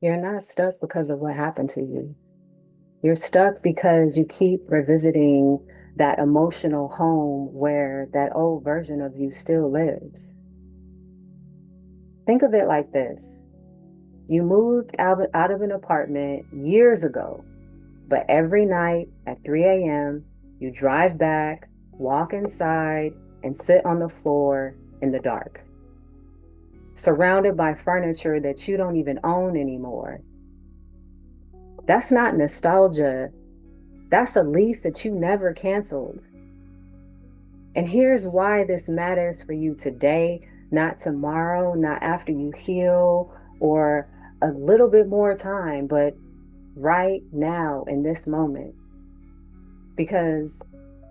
You're not stuck because of what happened to you. You're stuck because you keep revisiting that emotional home where that old version of you still lives. Think of it like this. You moved out of an apartment years ago, but every night at 3 a.m., you drive back, walk inside, and sit on the floor in the dark, surrounded by furniture that you don't even own anymore. That's not nostalgia. That's a lease that you never canceled. And here's why this matters for you today, not tomorrow, not after you heal or a little bit more time, but right now in this moment. Because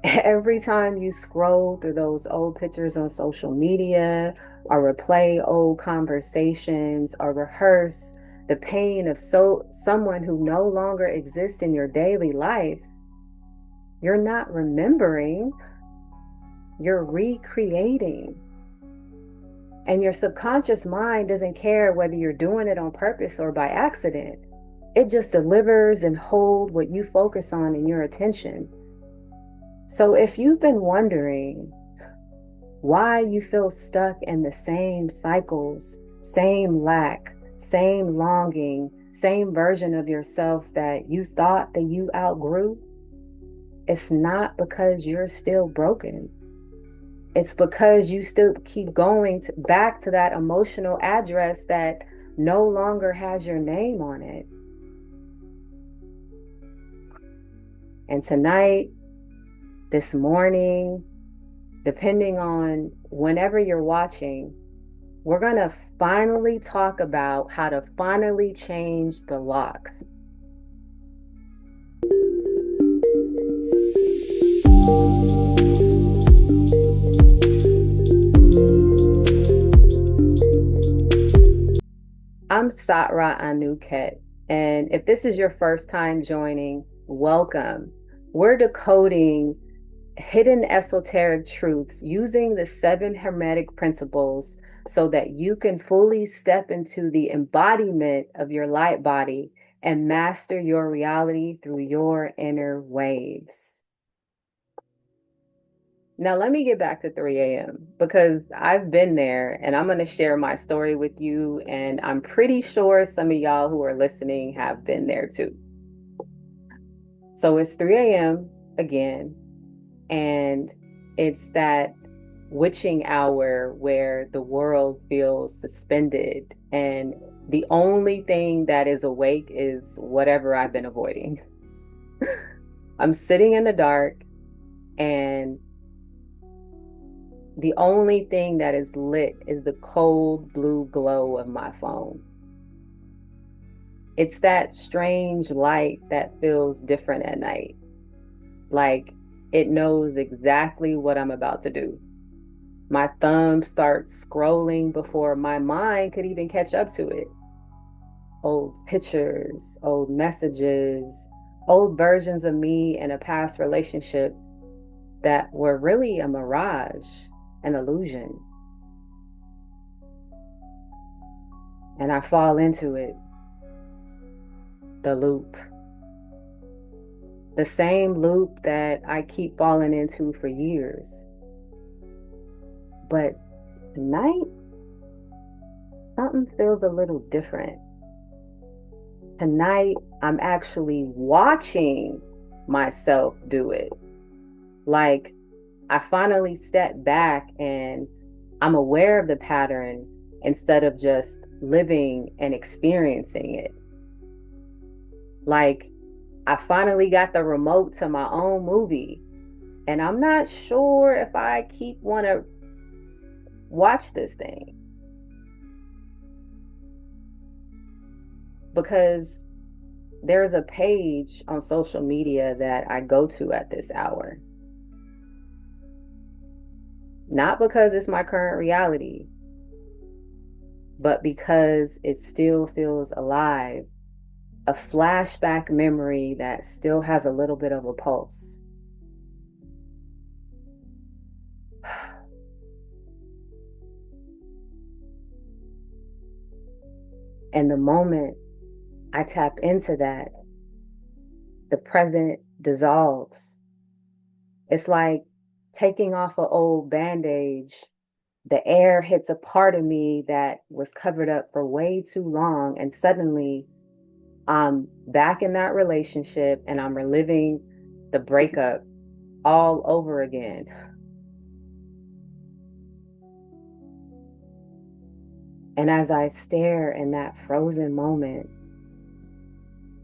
every time you scroll through those old pictures on social media or replay old conversations or rehearse the pain of someone who no longer exists in your daily life, you're not remembering, you're recreating. And your subconscious mind doesn't care whether you're doing it on purpose or by accident. It just delivers and hold what you focus on in your attention. So if you've been wondering why you feel stuck in the same cycles, same lack, same longing, same version of yourself that you thought that you outgrew, it's not because you're still broken. It's because you still keep going back to that emotional address that no longer has your name on it. And tonight, this morning, depending on whenever you're watching, we're going to finally talk about how to finally change the locks. I'm Satra Anuket, and if this is your first time joining, welcome. We're decoding hidden esoteric truths using the 7 Hermetic Principles so that you can fully step into the embodiment of your light body and master your reality through your inner waves. Now, let me get back to 3 a.m. because I've been there and I'm going to share my story with you. And I'm pretty sure some of y'all who are listening have been there too. So it's 3 a.m. again, and it's that witching hour where the world feels suspended and the only thing that is awake is whatever I've been avoiding. I'm sitting in the dark, and the only thing that is lit is the cold blue glow of my phone. It's that strange light that feels different at night. Like it knows exactly what I'm about to do. My thumb starts scrolling before my mind could even catch up to it. Old pictures, old messages, old versions of me in a past relationship that were really a mirage, an illusion. And I fall into it, the loop. The same loop that I keep falling into for years. But tonight, something feels a little different. Tonight, I'm actually watching myself do it. Like, I finally step back and I'm aware of the pattern instead of just living and experiencing it. Like, I finally got the remote to my own movie, and I'm not sure if I keep want to watch this thing because there's a page on social media that I go to at this hour. Not because it's my current reality, but because it still feels alive. A flashback memory that still has a little bit of a pulse. And the moment I tap into that. The present dissolves. It's like taking off an old bandage. The air hits a part of me that was covered up for way too long, and suddenly I'm back in that relationship and I'm reliving the breakup all over again. And as I stare in that frozen moment,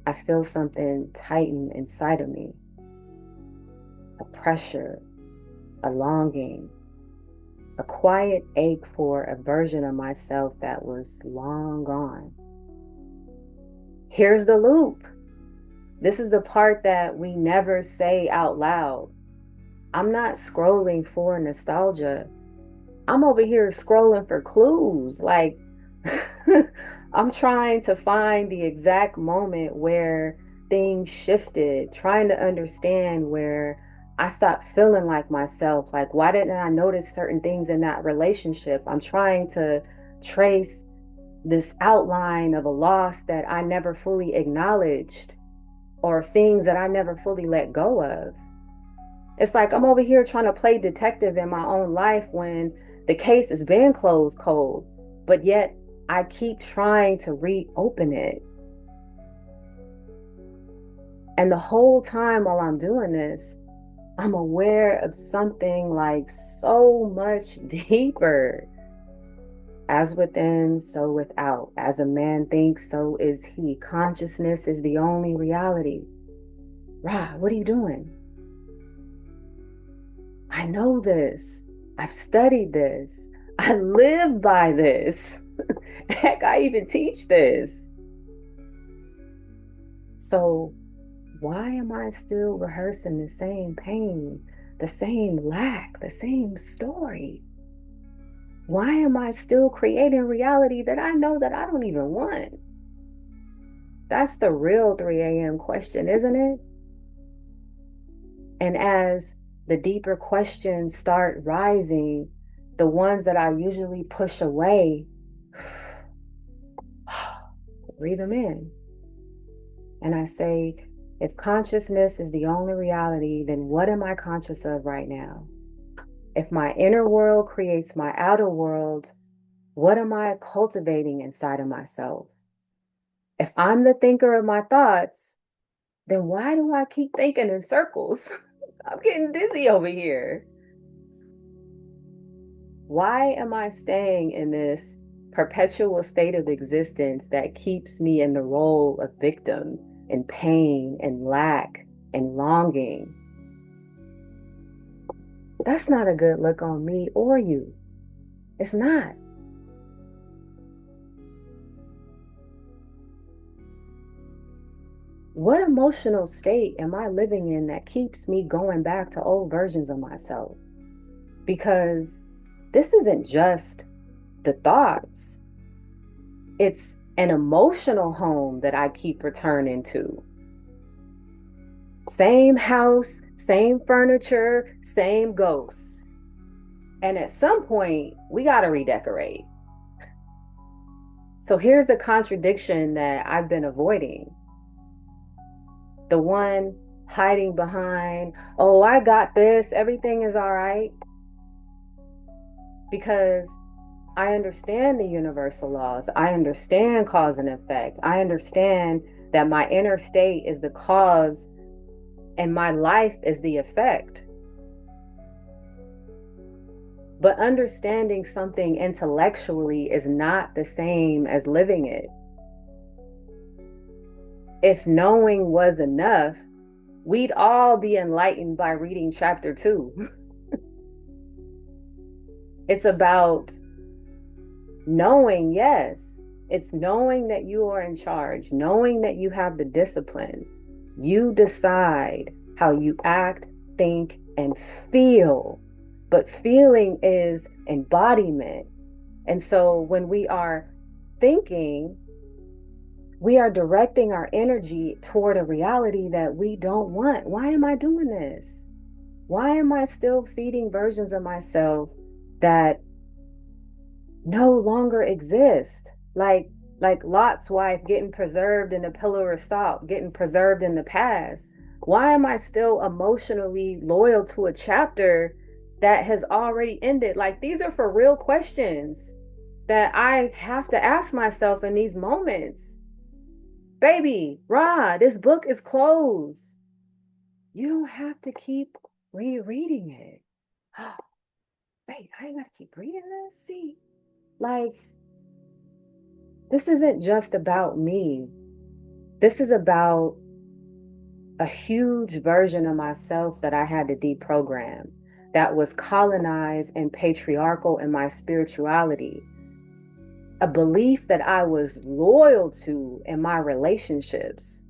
I feel something tighten inside of me, a pressure, a longing, a quiet ache for a version of myself that was long gone. Here's the loop. This is the part that we never say out loud. I'm not scrolling for nostalgia. I'm over here scrolling for clues. Like, I'm trying to find the exact moment where things shifted, trying to understand where I stopped feeling like myself. Like, why didn't I notice certain things in that relationship? I'm trying to trace this outline of a loss that I never fully acknowledged or things that I never fully let go of. It's like I'm over here trying to play detective in my own life when the case has been closed cold, but yet I keep trying to reopen it. And the whole time while I'm doing this, I'm aware of something like so much deeper. As within, so without. As a man thinks, so is he. Consciousness is the only reality. Ra, what are you doing? I know this. I've studied this. I live by this. Heck, I even teach this. So, why am I still rehearsing the same pain, the same lack, the same story? Why am I still creating reality that I know that I don't even want? That's the real 3 a.m. question, isn't it? And as the deeper questions start rising, the ones that I usually push away, breathe them in. And I say, if consciousness is the only reality, then what am I conscious of right now? If my inner world creates my outer world, what am I cultivating inside of myself? If I'm the thinker of my thoughts, then why do I keep thinking in circles? I'm getting dizzy over here. Why am I staying in this perpetual state of existence that keeps me in the role of victim and pain and lack and longing? That's not a good look on me or you. It's not. What emotional state am I living in that keeps me going back to old versions of myself? Because this isn't just the thoughts, it's an emotional home that I keep returning to. Same house, same furniture, same ghosts. And at some point, we got to redecorate. So here's the contradiction that I've been avoiding. The one hiding behind, oh, I got this, everything is all right. Because I understand the universal laws. I understand cause and effect. I understand that my inner state is the cause and my life is the effect. But understanding something intellectually is not the same as living it. If knowing was enough, we'd all be enlightened by reading chapter 2. It's about knowing, yes. It's knowing that you are in charge, knowing that you have the discipline. You decide how you act, think, and feel. But feeling is embodiment. And so when we are thinking, we are directing our energy toward a reality that we don't want. Why am I doing this? Why am I still feeding versions of myself that no longer exist? Like, Like Lot's wife getting preserved in the pillar of salt, getting preserved in the past. Why am I still emotionally loyal to a chapter that has already ended? Like, these are for real questions that I have to ask myself in these moments. Baby, Ra, this book is closed. You don't have to keep rereading it. Wait, I gotta keep reading this? See, like, this isn't just about me. This is about a huge version of myself that I had to deprogram, that was colonized and patriarchal in my spirituality, a belief that I was loyal to in my relationships.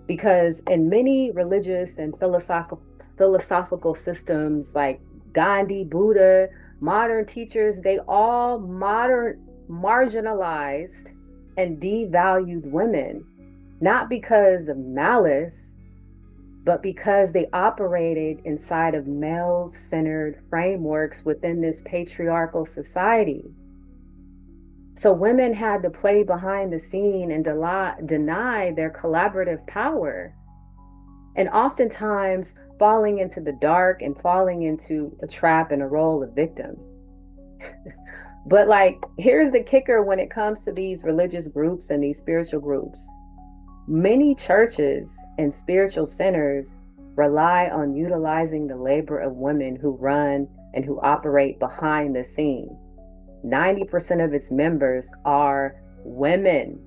Because in many religious and philosophical systems like Gandhi, Buddha, modern teachers, they all marginalized and devalued women, not because of malice, but because they operated inside of male-centered frameworks within this patriarchal society. So women had to play behind the scene and deny their collaborative power. And oftentimes falling into the dark and falling into a trap and a role of victim. But like, here's the kicker when it comes to these religious groups and these spiritual groups. Many churches and spiritual centers rely on utilizing the labor of women who run and who operate behind the scene. 90% of its members are women.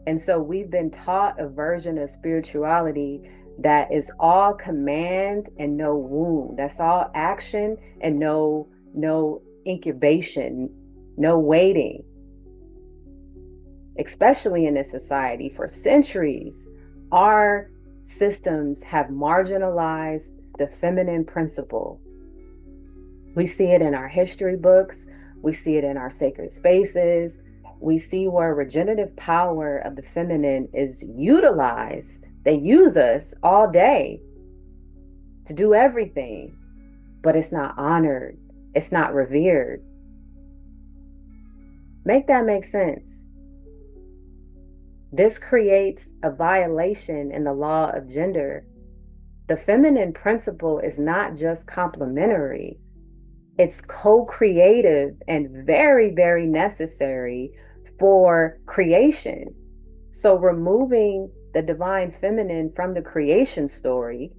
And so we've been taught a version of spirituality that is all command and no womb. That's all action and no incubation, no waiting. Especially in this society, for centuries, our systems have marginalized the feminine principle. We see it in our history books, we see it in our sacred spaces. We see where regenerative power of the feminine is utilized. They use us all day to do everything, but it's not honored, it's not revered. Make that make sense. This creates a violation in the law of gender. The feminine principle is not just complementary, it's co-creative and very, very necessary for creation. So removing the divine feminine from the creation story,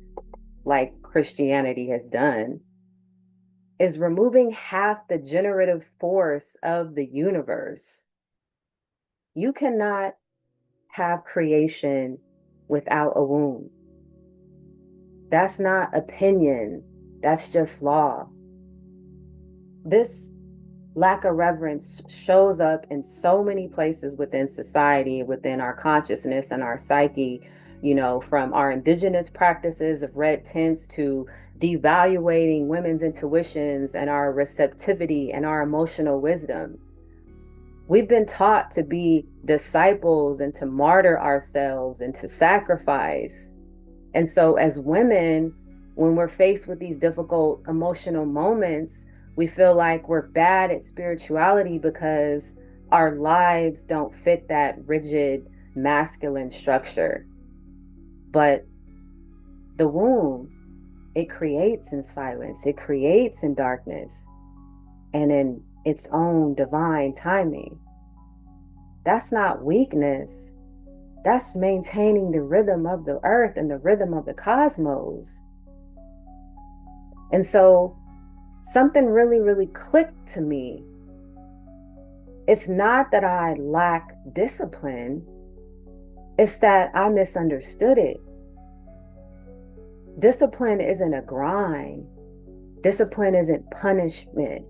like Christianity has done, is removing half the generative force of the universe. You cannot have creation without a womb. That's not opinion, that's just law. This lack of reverence shows up in so many places within society, within our consciousness and our psyche, from our indigenous practices of red tints to devaluating women's intuitions and our receptivity and our emotional wisdom. We've been taught to be disciples and to martyr ourselves and to sacrifice. And so, as women, when we're faced with these difficult emotional moments, we feel like we're bad at spirituality because our lives don't fit that rigid masculine structure. But the womb, it creates in silence, it creates in darkness, and in its own divine timing. That's not weakness. That's maintaining the rhythm of the earth and the rhythm of the cosmos. And so something really, really clicked to me. It's not that I lack discipline, it's that I misunderstood it. Discipline isn't a grind. Discipline isn't punishment.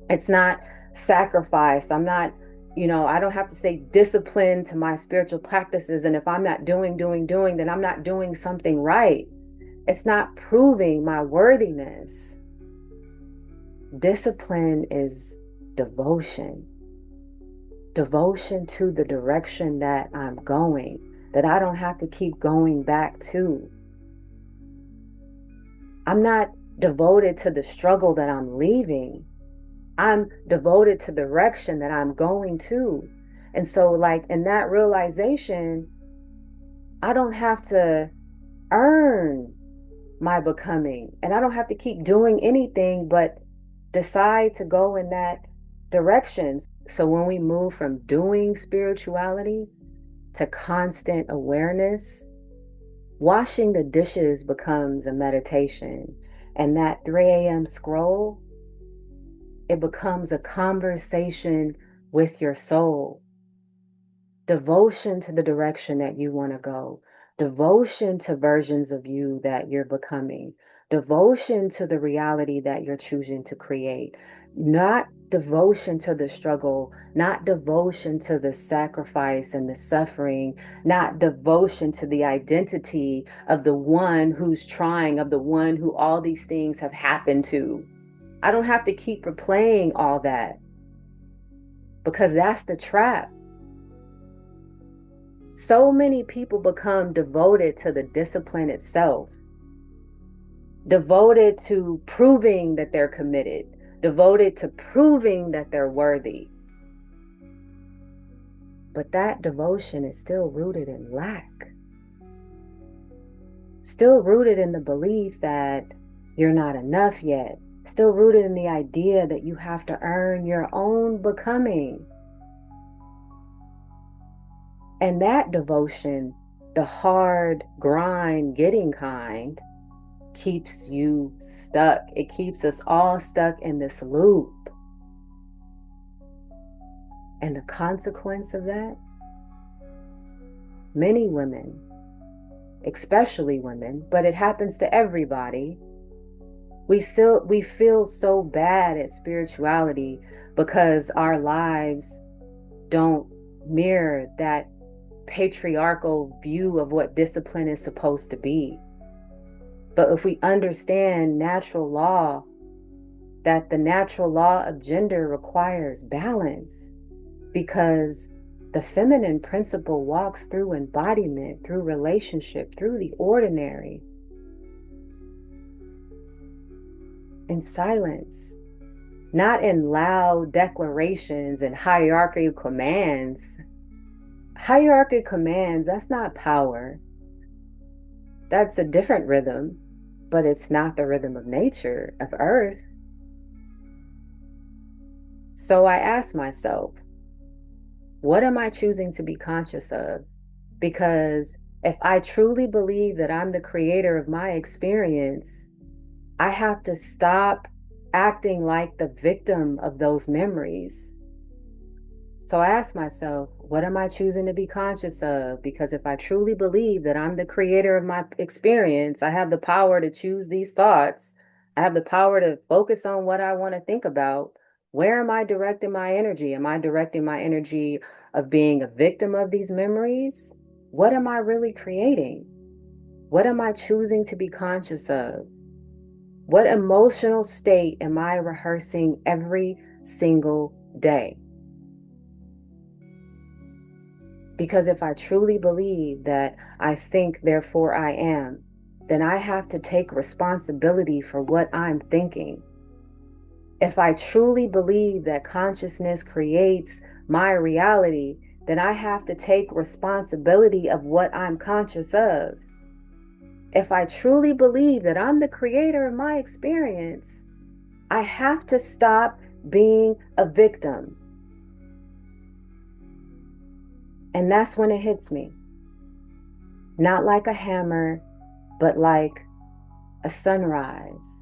It's not sacrifice. I don't have to say discipline to my spiritual practices. And if I'm not doing, then I'm not doing something right. It's not proving my worthiness. Discipline is devotion. Devotion to the direction that I'm going, that I don't have to keep going back to. I'm not devoted to the struggle that I'm leaving. I'm devoted to the direction that I'm going to. And so, like, in that realization, I don't have to earn my becoming, and I don't have to keep doing anything but decide to go in that direction. So, when we move from doing spirituality to constant awareness, washing the dishes becomes a meditation. And that 3 a.m. scroll, it becomes a conversation with your soul. Devotion to the direction that you want to go, devotion to versions of you that you're becoming, devotion to the reality that you're choosing to create, not devotion to the struggle, not devotion to the sacrifice and the suffering, not devotion to the identity of the one who's trying, of the one who all these things have happened to. I don't have to keep replaying all that because that's the trap. So many people become devoted to the discipline itself, devoted to proving that they're committed, devoted to proving that they're worthy. But that devotion is still rooted in lack, still rooted in the belief that you're not enough yet, still rooted in the idea that you have to earn your own becoming. And that devotion, the hard grind getting kind, keeps you stuck. It keeps us all stuck in this loop. And the consequence of that, many women, especially women, but it happens to everybody, we feel so bad at spirituality because our lives don't mirror that patriarchal view of what discipline is supposed to be. But if we understand natural law, that the natural law of gender requires balance, because the feminine principle walks through embodiment, through relationship, through the ordinary, in silence, not in loud declarations and hierarchical commands. Hierarchical commands, that's not power. That's a different rhythm, but it's not the rhythm of nature, of earth. So I ask myself, what am I choosing to be conscious of? Because if I truly believe that I'm the creator of my experience, I have to stop acting like the victim of those memories. So I ask myself, what am I choosing to be conscious of? Because if I truly believe that I'm the creator of my experience, I have the power to choose these thoughts. I have the power to focus on what I want to think about. Where am I directing my energy? Am I directing my energy of being a victim of these memories? What am I really creating? What am I choosing to be conscious of? What emotional state am I rehearsing every single day? Because if I truly believe that I think, therefore I am, then I have to take responsibility for what I'm thinking. If I truly believe that consciousness creates my reality, then I have to take responsibility of what I'm conscious of. If I truly believe that I'm the creator of my experience, I have to stop being a victim. And that's when it hits me. Not like a hammer, but like a sunrise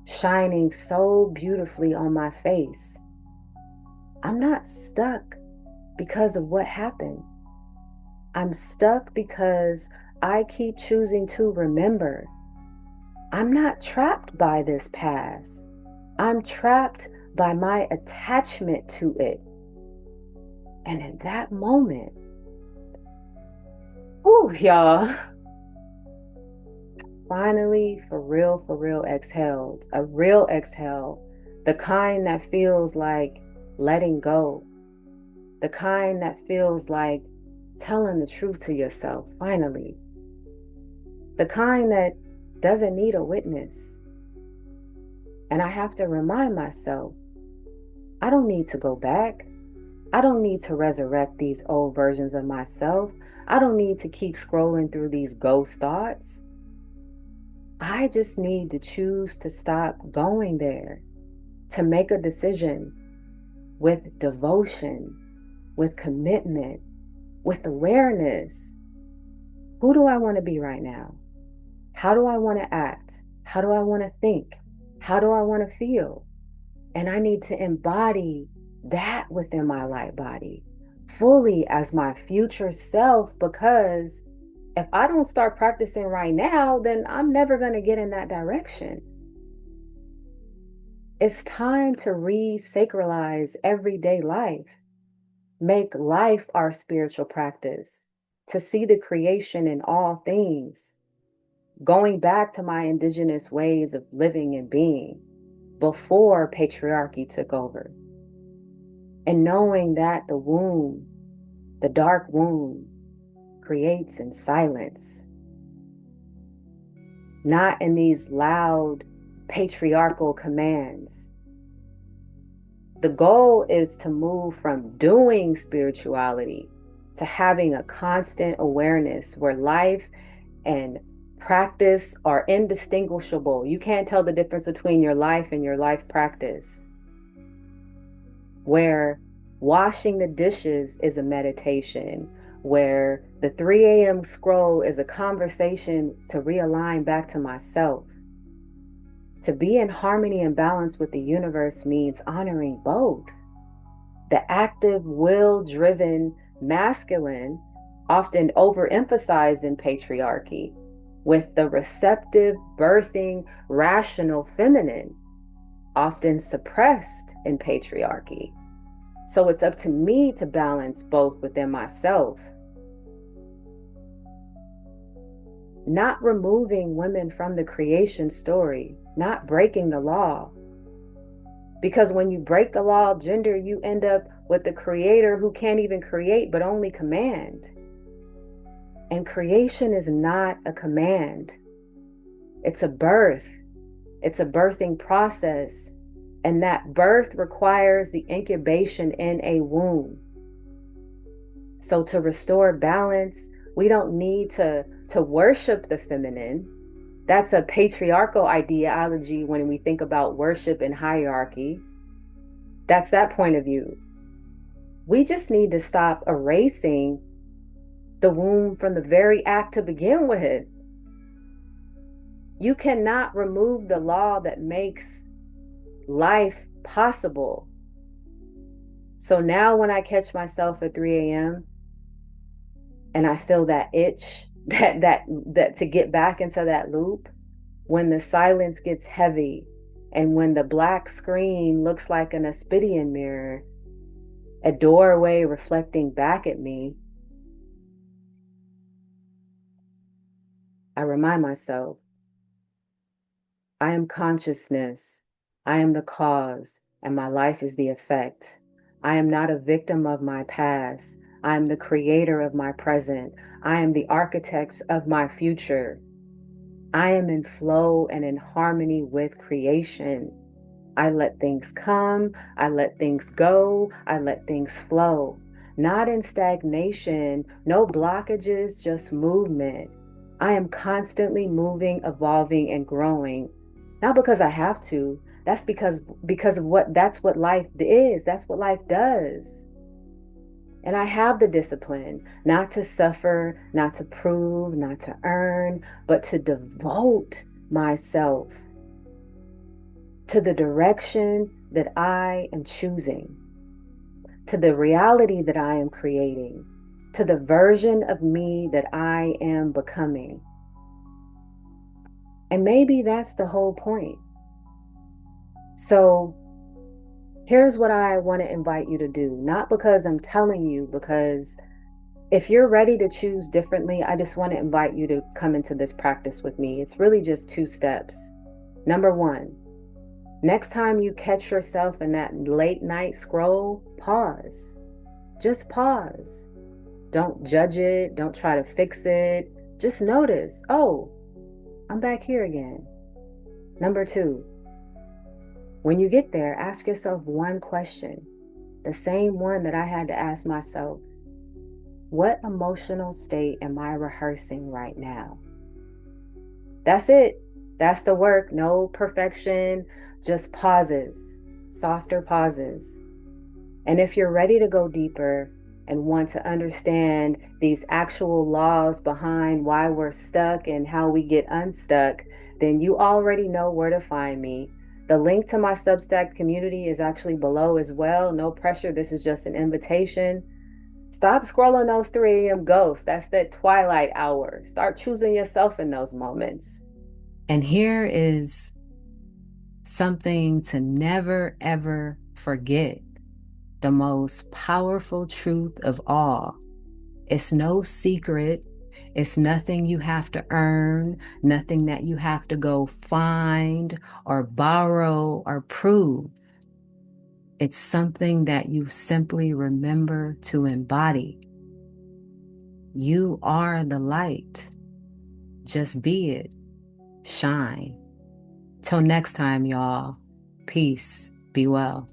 shining so beautifully on my face. I'm not stuck because of what happened. I'm stuck because I keep choosing to remember. I'm not trapped by this past. I'm trapped by my attachment to it. And in that moment, ooh, y'all, finally, for real, exhaled. A real exhale. The kind that feels like letting go. The kind that feels like telling the truth to yourself, finally. The kind that doesn't need a witness. And I have to remind myself, I don't need to go back. I don't need to resurrect these old versions of myself. I don't need to keep scrolling through these ghost thoughts. I just need to choose to stop going there, to make a decision with devotion, with commitment, with awareness. Who do I want to be right now? How do I want to act? How do I want to think? How do I want to feel? And I need to embody that within my light body fully as my future self, because if I don't start practicing right now, then I'm never going to get in that direction. It's time to re-sacralize everyday life, make life our spiritual practice, to see the creation in all things, going back to my indigenous ways of living and being before patriarchy took over, and knowing that the womb, the dark womb, creates in silence, not in these loud patriarchal commands. The goal is to move from doing spirituality to having a constant awareness where life and practice are indistinguishable. You can't tell the difference between your life and your life practice. Where washing the dishes is a meditation, where the 3 a.m. scroll is a conversation to realign back to myself. To be in harmony and balance with the universe means honoring both. The active, will driven masculine, often overemphasized in patriarchy, with the receptive, birthing, rational feminine, often suppressed in patriarchy. So it's up to me to balance both within myself. Not removing women from the creation story, not breaking the law. Because when you break the law of gender, you end up with the creator who can't even create but only command. And creation is not a command. It's a birth. It's a birthing process. And that birth requires the incubation in a womb. So to restore balance, we don't need to worship the feminine. That's a patriarchal ideology when we think about worship and hierarchy. That's that point of view. We just need to stop erasing the womb from the very act to begin with. You cannot remove the law that makes life possible. So now when I catch myself at 3 a.m. and I feel that itch, that to get back into that loop, when the silence gets heavy and when the black screen looks like an Aspidian mirror, a doorway reflecting back at me, I remind myself, I am consciousness. I am the cause, and my life is the effect. I am not a victim of my past. I am the creator of my present. I am the architect of my future. I am in flow and in harmony with creation. I let things come. I let things go. I let things flow. Not in stagnation, no blockages, just movement. I am constantly moving, evolving, and growing. Not because I have to. That's because of that's what life is. That's what life does. And I have the discipline not to suffer, not to prove, not to earn, but to devote myself to the direction that I am choosing, to the reality that I am creating, to the version of me that I am becoming. And maybe that's the whole point. So here's what I want to invite you to do, not because I'm telling you, because if you're ready to choose differently, I just want to invite you to come into this practice with me. It's really just 2 steps. Number 1, next time you catch yourself in that late night scroll, pause. Just pause. Don't judge it. Don't try to fix it. Just notice, oh, I'm back here again. Number 2, When you get there, ask yourself one question, the same one that I had to ask myself. What emotional state am I rehearsing right now? That's it. That's the work. No perfection, just pauses, softer pauses. And if you're ready to go deeper and want to understand these actual laws behind why we're stuck and how we get unstuck, then you already know where to find me. The link to my Substack community is actually below as well. No pressure. This is just an invitation. Stop scrolling those 3 a.m. ghosts. That's that twilight hour. Start choosing yourself in those moments. And here is something to never, ever forget. The most powerful truth of all. It's no secret. It's nothing you have to earn, nothing that you have to go find or borrow or prove. It's something that you simply remember to embody. You are the light. Just be it. Shine. Till next time, y'all. Peace. Be well.